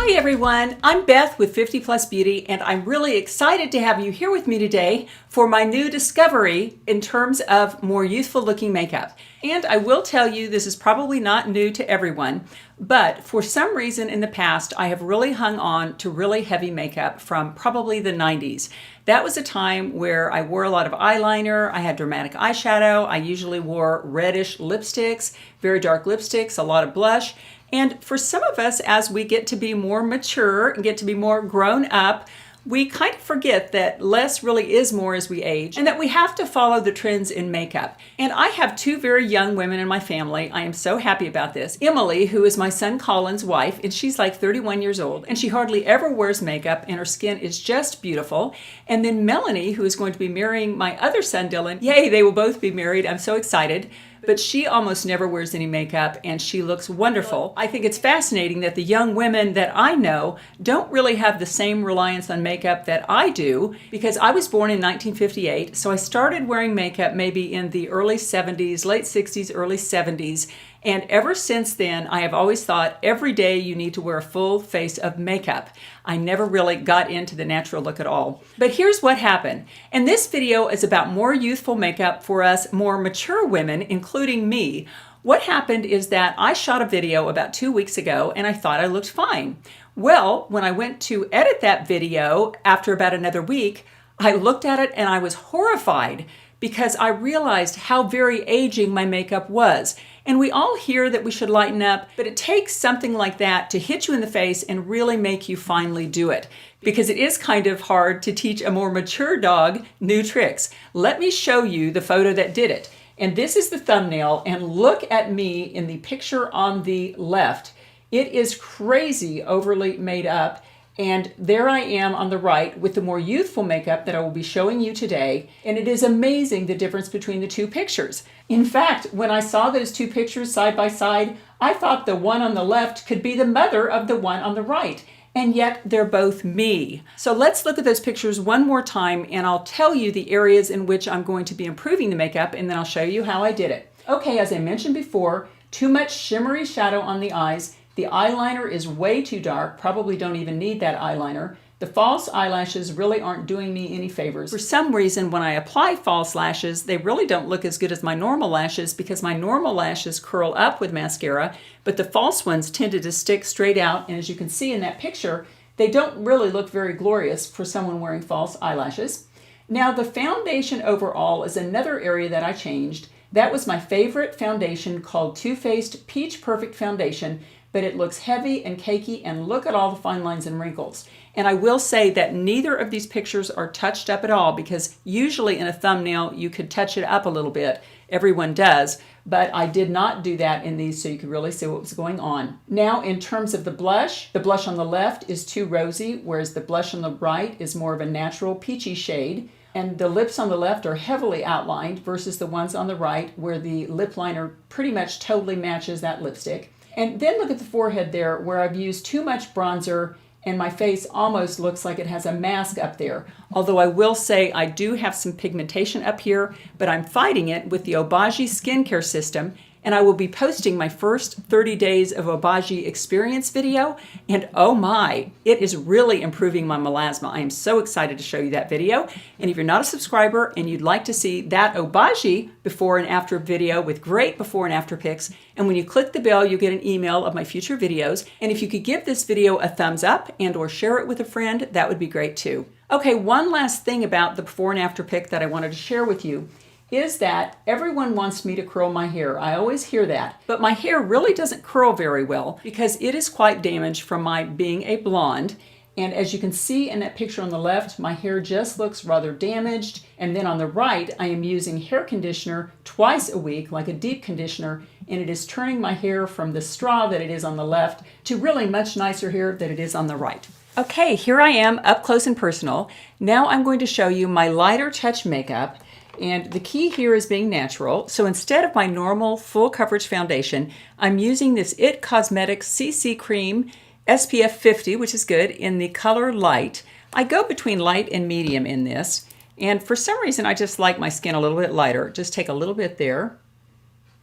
Hi everyone, I'm Beth with 50 Plus Beauty, and I'm really excited to have you here with me today for my new discovery in terms of more youthful looking makeup. And I will tell you, this is probably not new to everyone, but for some reason in the past, I have really hung on to really heavy makeup from probably the 90s. That was a time where I wore a lot of eyeliner, I had dramatic eyeshadow, I usually wore reddish lipsticks, very dark lipsticks, a lot of blush. And for some of us, as we get to be more mature and get to be more grown up, we kind of forget that less really is more as we age, and that we have to follow the trends in makeup. And I have two very young women in my family. I am so happy about this. Emily, who is my son Colin's wife, and she's like 31 years old, and she hardly ever wears makeup, and her skin is just beautiful. And then Melanie, who is going to be marrying my other son Dylan. Yay, they will both be married. I'm so excited. But she almost never wears any makeup and she looks wonderful. I think it's fascinating that the young women that I know don't really have the same reliance on makeup that I do, because I was born in 1958, so I started wearing makeup maybe in the early 70s, late 60s, early 70s. And ever since then, I have always thought every day you need to wear a full face of makeup. I never really got into the natural look at all. But here's what happened. And this video is about more youthful makeup for us more mature women, including me. What happened is that I shot a video about 2 weeks ago and I thought I looked fine. Well, when I went to edit that video after about another week, I looked at it and I was horrified, because I realized how very aging my makeup was. And we all hear that we should lighten up, but it takes something like that to hit you in the face and really make you finally do it. Because it is kind of hard to teach a more mature dog new tricks. Let me show you the photo that did it. And this is the thumbnail, and look at me in the picture on the left. It is crazy overly made up. And there I am on the right with the more youthful makeup that I will be showing you today. And it is amazing the difference between the two pictures. In fact, when I saw those two pictures side by side, I thought the one on the left could be the mother of the one on the right. And yet they're both me. So let's look at those pictures one more time, and I'll tell you the areas in which I'm going to be improving the makeup, and then I'll show you how I did it. Okay, as I mentioned before, too much shimmery shadow on the eyes. The eyeliner is way too dark, probably don't even need that eyeliner. The false eyelashes really aren't doing me any favors. For some reason, when I apply false lashes, they really don't look as good as my normal lashes, because my normal lashes curl up with mascara, but the false ones tended to stick straight out, and as you can see in that picture, they don't really look very glorious for someone wearing false eyelashes. Now, the foundation overall is another area that I changed. That was my favorite foundation, called Too Faced Peach Perfect Foundation, but it looks heavy and cakey, and look at all the fine lines and wrinkles. And I will say that neither of these pictures are touched up at all, because usually in a thumbnail you could touch it up a little bit. Everyone does, but I did not do that in these, so you could really see what was going on. Now, in terms of the blush on the left is too rosy, whereas the blush on the right is more of a natural peachy shade. And the lips on the left are heavily outlined versus the ones on the right, where the lip liner pretty much totally matches that lipstick. And then look at the forehead there, where I've used too much bronzer and my face almost looks like it has a mask up there. Although I will say I do have some pigmentation up here, but I'm fighting it with the Obagi skincare system. And I will be posting my first 30 days of Obagi experience video. And oh my, it is really improving my melasma. I am so excited to show you that video. And if you're not a subscriber and you'd like to see that Obagi before and after video with great before and after pics, and when you click the bell, you get an email of my future videos. And if you could give this video a thumbs up and or share it with a friend, that would be great too. Okay, one last thing about the before and after pic that I wanted to share with you is that everyone wants me to curl my hair. I always hear that. But my hair really doesn't curl very well, because it is quite damaged from my being a blonde. And as you can see in that picture on the left, my hair just looks rather damaged. And then on the right, I am using hair conditioner twice a week, like a deep conditioner, and it is turning my hair from the straw that it is on the left to really much nicer hair that it is on the right. Okay, here I am up close and personal. Now I'm going to show you my lighter touch makeup. And the key here is being natural. So instead of my normal full coverage foundation, I'm using this IT Cosmetics CC Cream SPF 50, which is good, in the color light. I go between light and medium in this. And for some reason, I just like my skin a little bit lighter. Just take a little bit there.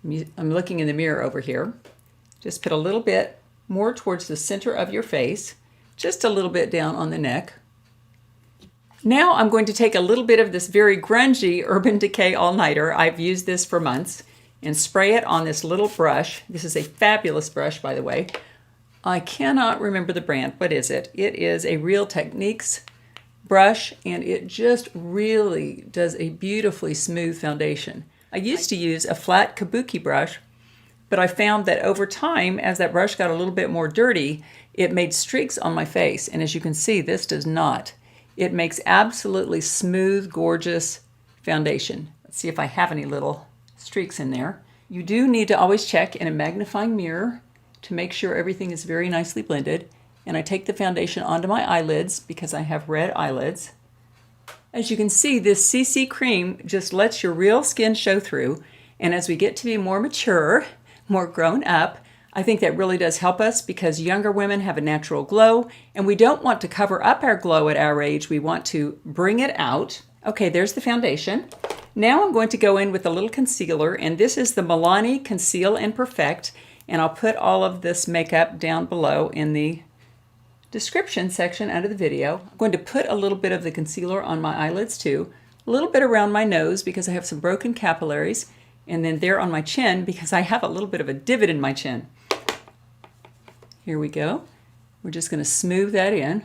I'm looking in the mirror over here. Just put a little bit more towards the center of your face. just a little bit down on the neck. Now I'm going to take a little bit of this very grungy Urban Decay All-Nighter. I've used this for months, and spray it on this little brush. This is a fabulous brush, by the way. I cannot remember the brand. What is it? It is a Real Techniques brush, and it just really does a beautifully smooth foundation. I used to use a flat kabuki brush, but I found that over time, as that brush got a little bit more dirty, it made streaks on my face, and as you can see, this does not. It makes absolutely smooth, gorgeous foundation. Let's see if I have any little streaks in there. You do need to always check in a magnifying mirror to make sure everything is very nicely blended. And I take the foundation onto my eyelids because I have red eyelids. As you can see, this CC cream just lets your real skin show through. And as we get to be more mature, more grown up, I think that really does help us because younger women have a natural glow and we don't want to cover up our glow at our age. We want to bring it out. Okay, there's the foundation. Now I'm going to go in with a little concealer, and this is the Milani Conceal and Perfect, and I'll put all of this makeup down below in the description section under the video. I'm going to put a little bit of the concealer on my eyelids too, a little bit around my nose because I have some broken capillaries, and then there on my chin because I have a little bit of a divot in my chin. Here we go. We're just going to smooth that in.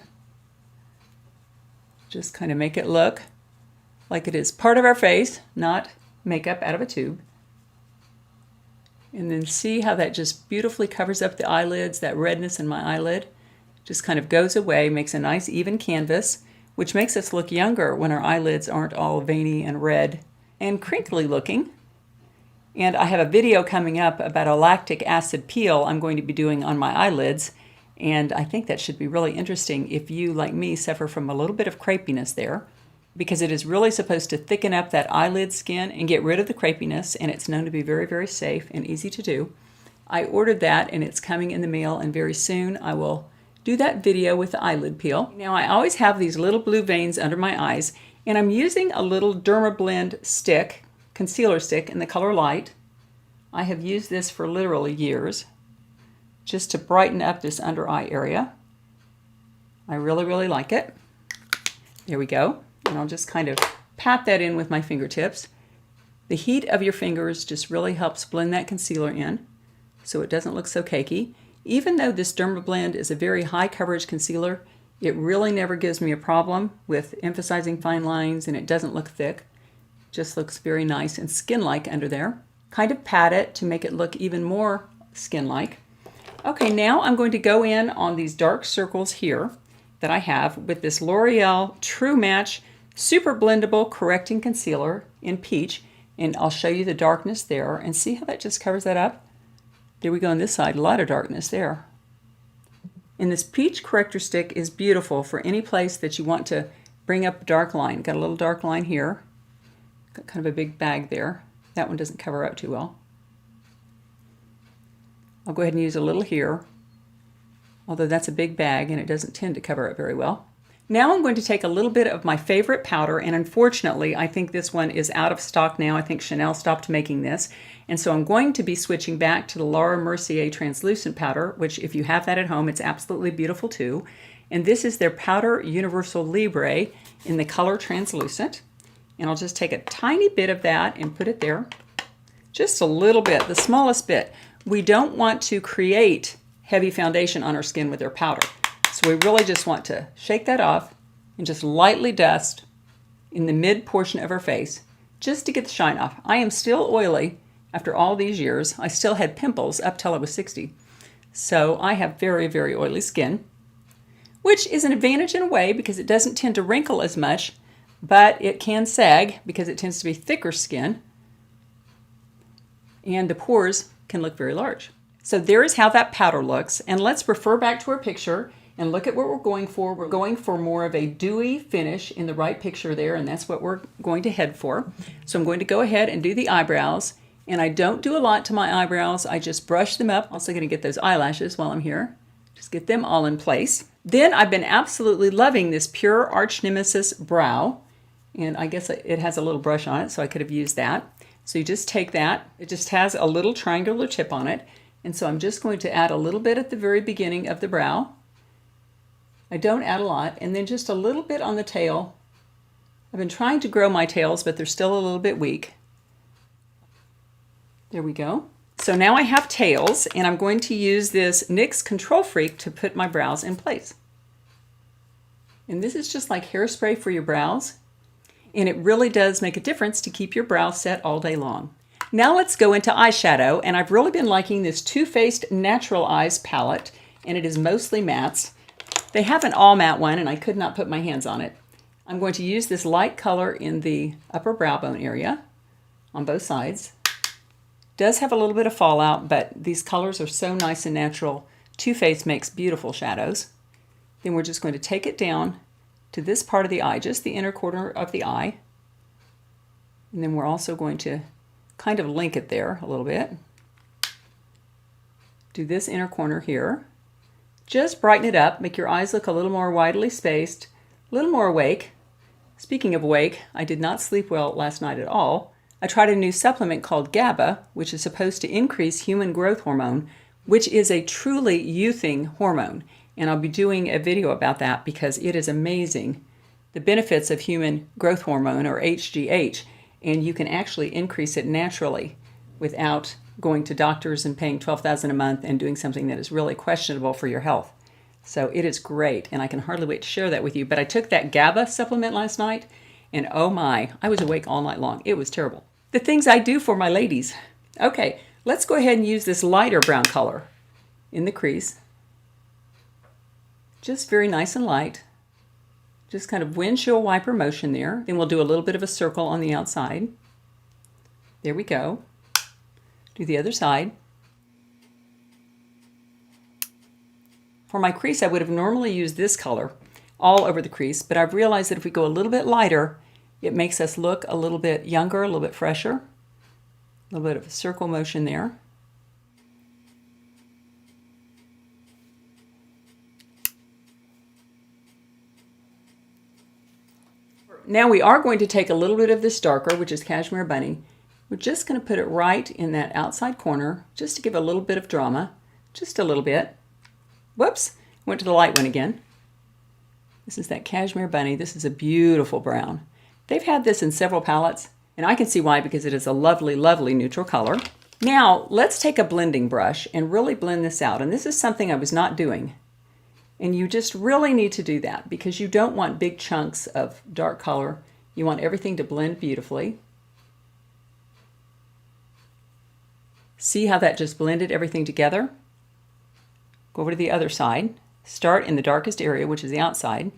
Just kind of make it look like it is part of our face, not makeup out of a tube. And then see how that just beautifully covers up the eyelids, that redness in my eyelid. Just kind of goes away, makes a nice even canvas, which makes us look younger when our eyelids aren't all veiny and red and crinkly looking. And I have a video coming up about a lactic acid peel I'm going to be doing on my eyelids, and I think that should be really interesting if you, like me, suffer from a little bit of crepiness there, because it is really supposed to thicken up that eyelid skin and get rid of the crepiness, and it's known to be very, very safe and easy to do. I ordered that, and it's coming in the mail, and very soon I will do that video with the eyelid peel. Now, I always have these little blue veins under my eyes, and I'm using a little Dermablend stick, concealer stick in the color Light. I have used this for literally years just to brighten up this under eye area. I really, really like it. There we go. And I'll just kind of pat that in with my fingertips. The heat of your fingers just really helps blend that concealer in so it doesn't look so cakey. Even though this Dermablend is a very high coverage concealer, it really never gives me a problem with emphasizing fine lines, and it doesn't look thick. Just looks very nice and skin-like under there. Kind of pat it to make it look even more skin-like. Okay, now I'm going to go in on these dark circles here that I have with this L'Oreal True Match Super Blendable Correcting Concealer in Peach, and I'll show you the darkness there and see how that just covers that up. There we go on this side, a lot of darkness there. And this Peach Corrector Stick is beautiful for any place that you want to bring up a dark line. Got a little dark line here. Got kind of a big bag there. That one doesn't cover up too well. I'll go ahead and use a little here, although that's a big bag and it doesn't tend to cover up very well. Now I'm going to take a little bit of my favorite powder, and unfortunately I think this one is out of stock now. I think Chanel stopped making this, and so I'm going to be switching back to the Laura Mercier translucent powder, which if you have that at home, it's absolutely beautiful too. And this is their Powder Universal Libre in the color translucent. And I'll just take a tiny bit of that and put it there. Just a little bit, the smallest bit. We don't want to create heavy foundation on our skin with our powder. So we really just want to shake that off and just lightly dust in the mid portion of our face just to get the shine off. I am still oily after all these years. I still had pimples up till I was 60. So I have very, very oily skin, which is an advantage in a way because it doesn't tend to wrinkle as much, but it can sag because it tends to be thicker skin, and the pores can look very large. So there is how that powder looks, and let's refer back to our picture and look at what we're going for. We're going for more of a dewy finish in the right picture there, and that's what we're going to head for. So I'm going to go ahead and do the eyebrows, and I don't do a lot to my eyebrows. I just brush them up. Also going to get those eyelashes while I'm here. Just get them all in place. Then I've been absolutely loving this Pure Arch Nemesis Brow. And I guess it has a little brush on it, so I could have used that. So you just take that. It just has a little triangular tip on it. And so I'm just going to add a little bit at the very beginning of the brow. I don't add a lot, and then just a little bit on the tail. I've been trying to grow my tails, but they're still a little bit weak. There we go. So now I have tails, and I'm going to use this NYX Control Freak to put my brows in place. And this is just like hairspray for your brows, and it really does make a difference to keep your brows set all day long. Now let's go into eyeshadow, and I've really been liking this Too Faced Natural Eyes palette, and it is mostly mattes. They have an all matte one, and I could not put my hands on it. I'm going to use this light color in the upper brow bone area on both sides. Does have a little bit of fallout, but these colors are so nice and natural. Too Faced makes beautiful shadows. Then we're just going to take it down to this part of the eye, just the inner corner of the eye. And then we're also going to kind of link it there a little bit. Do this inner corner here. Just brighten it up, make your eyes look a little more widely spaced, a little more awake. Speaking of awake, I did not sleep well last night at all. I tried a new supplement called GABA, which is supposed to increase human growth hormone, which is a truly youthing hormone. And I'll be doing a video about that because it is amazing, the benefits of human growth hormone, or HGH, and you can actually increase it naturally without going to doctors and paying $12,000 a month and doing something that is really questionable for your health. So it is great, and I can hardly wait to share that with you. But I took that GABA supplement last night, and oh my, I was awake all night long. It was terrible. The things I do for my ladies. Okay, let's go ahead and use this lighter brown color in the crease. Just very nice and light. Just kind of windshield wiper motion there. Then we'll do a little bit of a circle on the outside. There we go. Do the other side. For my crease, I would have normally used this color all over the crease, but I've realized that if we go a little bit lighter, it makes us look a little bit younger, a little bit fresher. A little bit of a circle motion there. Now we are going to take a little bit of this darker, which is Cashmere Bunny. We're just going to put it right in that outside corner, just to give a little bit of drama, just a little bit. Whoops, went to the light one again. This is that Cashmere Bunny. This is a beautiful brown. They've had this in several palettes, and I can see why, because it is a lovely, lovely neutral color. Now, let's take a blending brush and really blend this out. And this is something I was not doing. And you just really need to do that because you don't want big chunks of dark color. You want everything to blend beautifully. See how that just blended everything together? Go over to the other side. Start in the darkest area, which is the outside.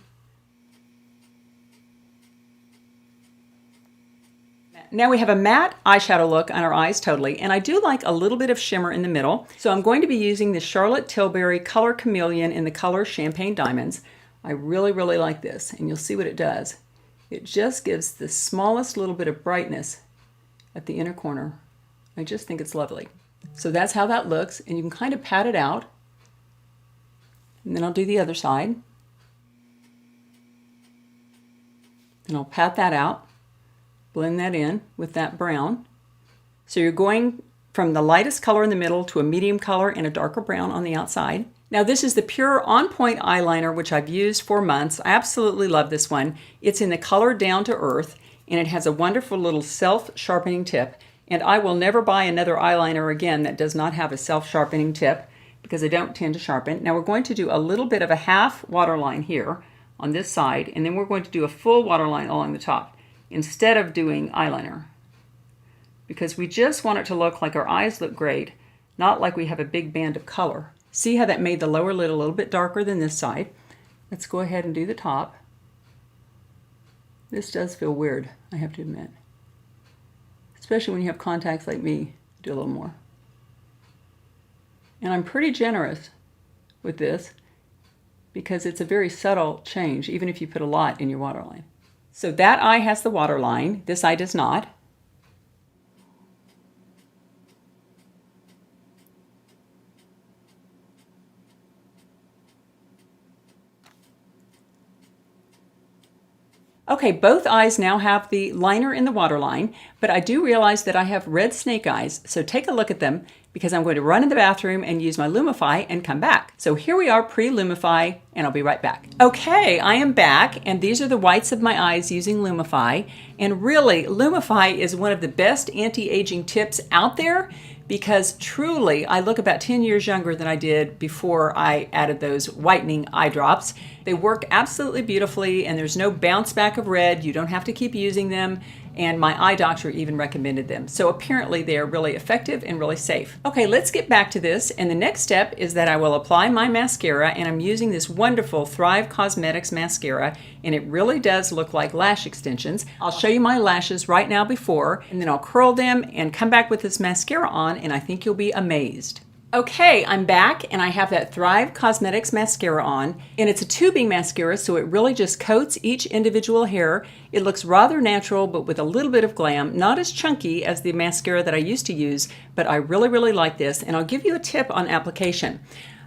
Now we have a matte eyeshadow look on our eyes totally, and I do like a little bit of shimmer in the middle. So I'm going to be using the Charlotte Tilbury Color Chameleon in the color Champagne Diamonds. I really, really like this, and you'll see what it does. It just gives the smallest little bit of brightness at the inner corner. I just think it's lovely. So that's how that looks, and you can kind of pat it out. And then I'll do the other side. Then I'll pat that out. Blend that in with that brown. So you're going from the lightest color in the middle to a medium color and a darker brown on the outside. Now this is the Pure On Point eyeliner, which I've used for months. I absolutely love this one. It's in the color Down to Earth, and it has a wonderful little self-sharpening tip. And I will never buy another eyeliner again that does not have a self-sharpening tip because I don't tend to sharpen. Now we're going to do a little bit of a half waterline here on this side, and then we're going to do a full waterline along the top, instead of doing eyeliner, because we just want it to look like our eyes look great, not like we have a big band of color. See how that made the lower lid a little bit darker than this side? Let's go ahead and do the top. This does feel weird, I have to admit. Especially when you have contacts like me, do a little more. And I'm pretty generous with this because it's a very subtle change, even if you put a lot in your waterline. So that eye has the waterline, this eye does not. Okay, both eyes now have the liner in the waterline, but I do realize that I have red snake eyes, so take a look at them. because I'm going to run in the bathroom and use my Lumify and come back. So here we are pre-Lumify, and I'll be right back. Okay, I am back, and these are the whites of my eyes using Lumify. And really, Lumify is one of the best anti-aging tips out there, because truly I look about 10 years younger than I did before I added those whitening eye drops. They work absolutely beautifully, and there's no bounce back of red. You don't have to keep using them, and my eye doctor even recommended them. So apparently they are really effective and really safe. Okay, let's get back to this, and the next step is that I will apply my mascara, and I'm using this wonderful Thrive Cosmetics mascara, and it really does look like lash extensions. I'll show you my lashes right now before, and then I'll curl them and come back with this mascara on, and I think you'll be amazed. Okay, I'm back, and I have that Thrive Cosmetics mascara on, and it's a tubing mascara, so it really just coats each individual hair. It looks rather natural, but with a little bit of glam, not as chunky as the mascara that I used to use, but I really like this, and I'll give you a tip on application.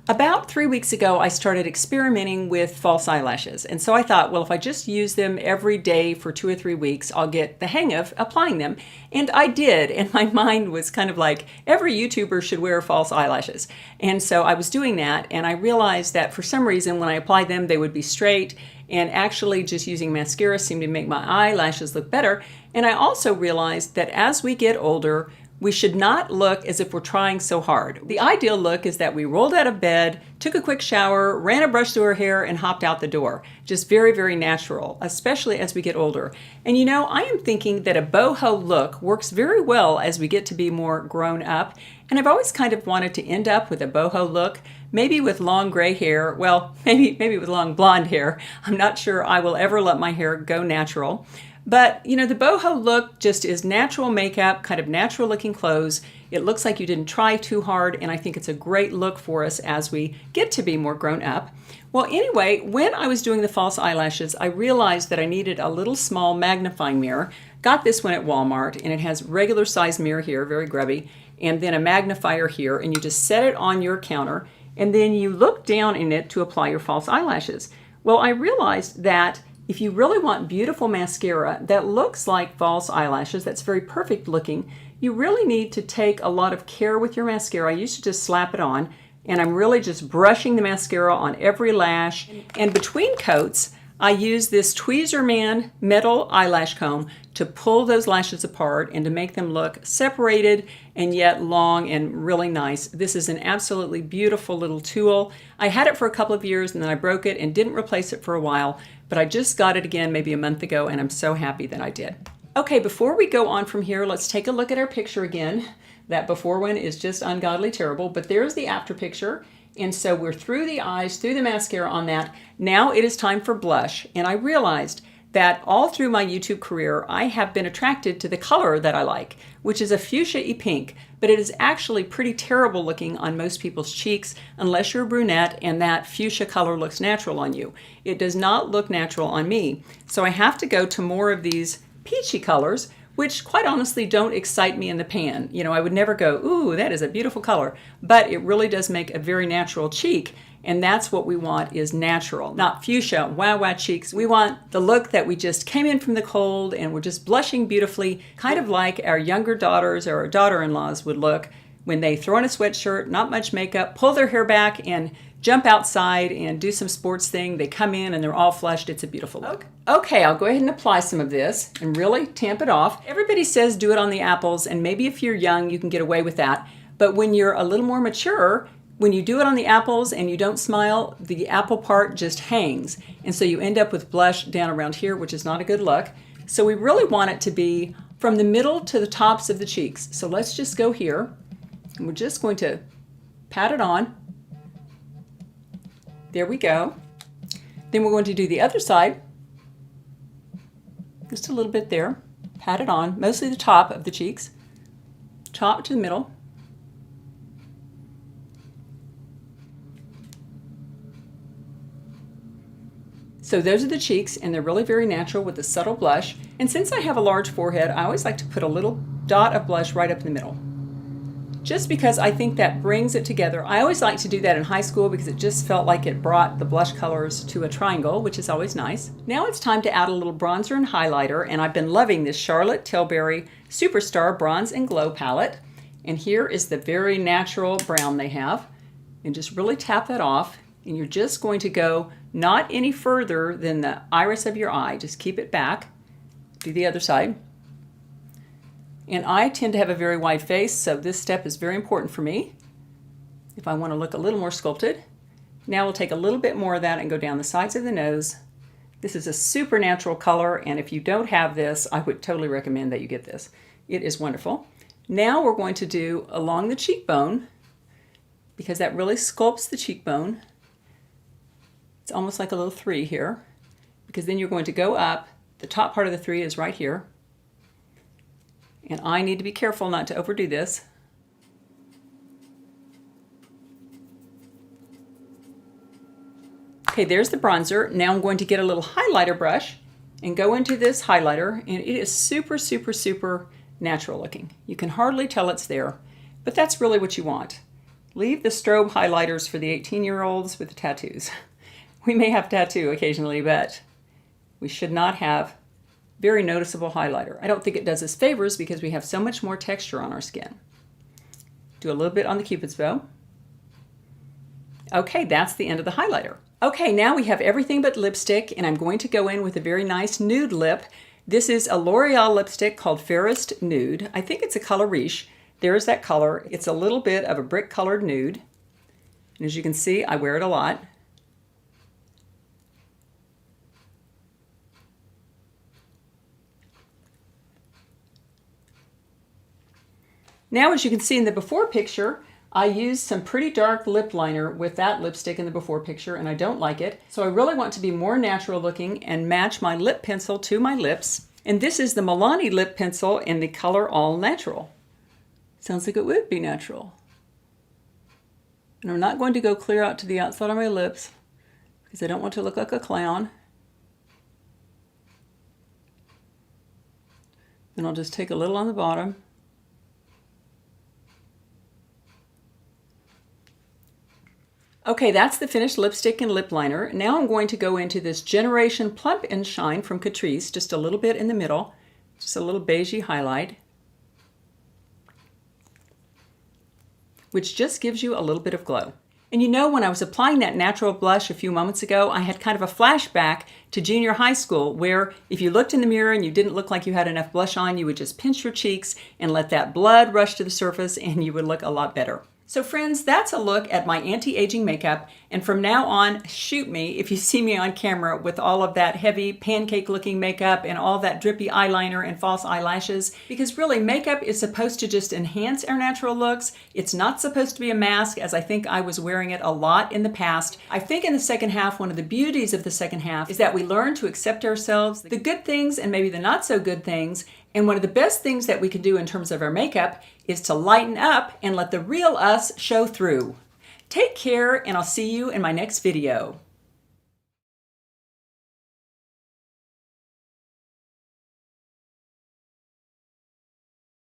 About 3 weeks ago, I started experimenting with false eyelashes. And so I thought, well, if I just use them every day for 2 or 3 weeks, I'll get the hang of applying them. And I did. And my mind was kind of like, every YouTuber should wear false eyelashes. And so I was doing that. And I realized that for some reason, when I applied them, they would be straight. And actually just using mascara seemed to make my eyelashes look better. And I also realized that as we get older, we should not look as if we're trying so hard. The ideal look is that we rolled out of bed, took a quick shower, ran a brush through our hair, and hopped out the door. Just very natural, especially as we get older. And you know, I am thinking that a boho look works very well as we get to be more grown up. And I've always kind of wanted to end up with a boho look, maybe with long gray hair, well, maybe with long blonde hair. I'm not sure I will ever let my hair go natural. But, you know, the boho look just is natural makeup, kind of natural looking clothes. It looks like you didn't try too hard, and I think it's a great look for us as we get to be more grown up. Well, anyway, when I was doing the false eyelashes, I realized that I needed a little small magnifying mirror. Got this one at Walmart, and it has regular size mirror here, very grubby, and then a magnifier here, and you just set it on your counter, and then you look down in it to apply your false eyelashes. Well, I realized that if you really want beautiful mascara that looks like false eyelashes, that's very perfect looking, you really need to take a lot of care with your mascara. I used to just slap it on, and I'm really just brushing the mascara on every lash. And between coats, I use this Tweezerman metal eyelash comb to pull those lashes apart and to make them look separated and yet long and really nice. This is an absolutely beautiful little tool. I had it for a couple of years and then I broke it and didn't replace it for a while, but I just got it again maybe a month ago, and I'm so happy that I did. Okay, before we go on from here, let's take a look at our picture again. That before one is just ungodly terrible, but there's the after picture. And so we're through the eyes, through the mascara on that. Now it is time for blush. And I realized that all through my YouTube career, I have been attracted to the color that I like, which is a fuchsia-y pink, but it is actually pretty terrible looking on most people's cheeks unless you're a brunette and that fuchsia color looks natural on you. It does not look natural on me. So I have to go to more of these peachy colors, which quite honestly don't excite me in the pan. You know, I would never go, ooh, that is a beautiful color, but it really does make a very natural cheek, and that's what we want, is natural, not fuchsia, wow cheeks. We want the look that we just came in from the cold and we're just blushing beautifully, kind of like our younger daughters or our daughter-in-laws would look when they throw on a sweatshirt, not much makeup, pull their hair back and jump outside and do some sports thing. They come in and they're all flushed. It's a beautiful look. Okay, I'll go ahead and apply some of this and really tamp it off. Everybody says do it on the apples, and maybe if you're young, you can get away with that. But when you're a little more mature, when you do it on the apples and you don't smile, the apple part just hangs. And so you end up with blush down around here, which is not a good look. So we really want it to be from the middle to the tops of the cheeks. So let's just go here, and we're just going to pat it on. There we go. Then we're going to do the other side. Just a little bit there. Pat it on, mostly the top of the cheeks. Top to the middle. So those are the cheeks, and they're really very natural with a subtle blush. And since I have a large forehead, I always like to put a little dot of blush right up in the middle, just because I think that brings it together. I always like to do that in high school because it just felt like it brought the blush colors to a triangle, which is always nice. Now it's time to add a little bronzer and highlighter, and I've been loving this Charlotte Tilbury Superstar Bronze and Glow palette. And here is the very natural brown they have. And just really tap that off. And you're just going to go not any further than the iris of your eye. Just keep it back. Do the other side. And I tend to have a very wide face, so this step is very important for me if I want to look a little more sculpted. Now we'll take a little bit more of that and go down the sides of the nose. This is a super natural color, and if you don't have this, I would totally recommend that you get this. It is wonderful. Now we're going to do along the cheekbone, because that really sculpts the cheekbone. It's almost like a little 3 here, because then you're going to go up. The top part of the 3 is right here. And I need to be careful not to overdo this. Okay, there's the bronzer. Now I'm going to get a little highlighter brush and go into this highlighter, and it is super, super, super natural looking. You can hardly tell it's there, but that's really what you want. Leave the strobe highlighters for the 18-year-olds with the tattoos. We may have tattoo occasionally, but we should not have very noticeable highlighter. I don't think it does us favors because we have so much more texture on our skin. Do a little bit on the Cupid's bow. Okay, that's the end of the highlighter. Okay, now we have everything but lipstick, and I'm going to go in with a very nice nude lip. This is a L'Oreal lipstick called Fairest Nude. I think it's a color riche. There's that color. It's a little bit of a brick colored nude. And as you can see, I wear it a lot. Now, as you can see in the before picture, I used some pretty dark lip liner with that lipstick in the before picture, and I don't like it. So I really want to be more natural looking and match my lip pencil to my lips. And this is the Milani lip pencil in the color All Natural. Sounds like it would be natural. And I'm not going to go clear out to the outside of my lips because I don't want to look like a clown. Then I'll just take a little on the bottom. Okay, that's the finished lipstick and lip liner. Now I'm going to go into this Generation Plump and Shine from Catrice, just a little bit in the middle, just a little beigey highlight, which just gives you a little bit of glow. And you know, when I was applying that natural blush a few moments ago, I had kind of a flashback to junior high school where if you looked in the mirror and you didn't look like you had enough blush on, you would just pinch your cheeks and let that blood rush to the surface and you would look a lot better. So friends, that's a look at my anti-aging makeup, and from now on, shoot me if you see me on camera with all of that heavy pancake looking makeup and all that drippy eyeliner and false eyelashes, because really makeup is supposed to just enhance our natural looks. It's not supposed to be a mask, as I think I was wearing it a lot in the past. I think in the second half, one of the beauties of the second half is that we learn to accept ourselves, the good things and maybe the not so good things. And one of the best things that we can do in terms of our makeup is to lighten up and let the real us show through. Take care, and I'll see you in my next video.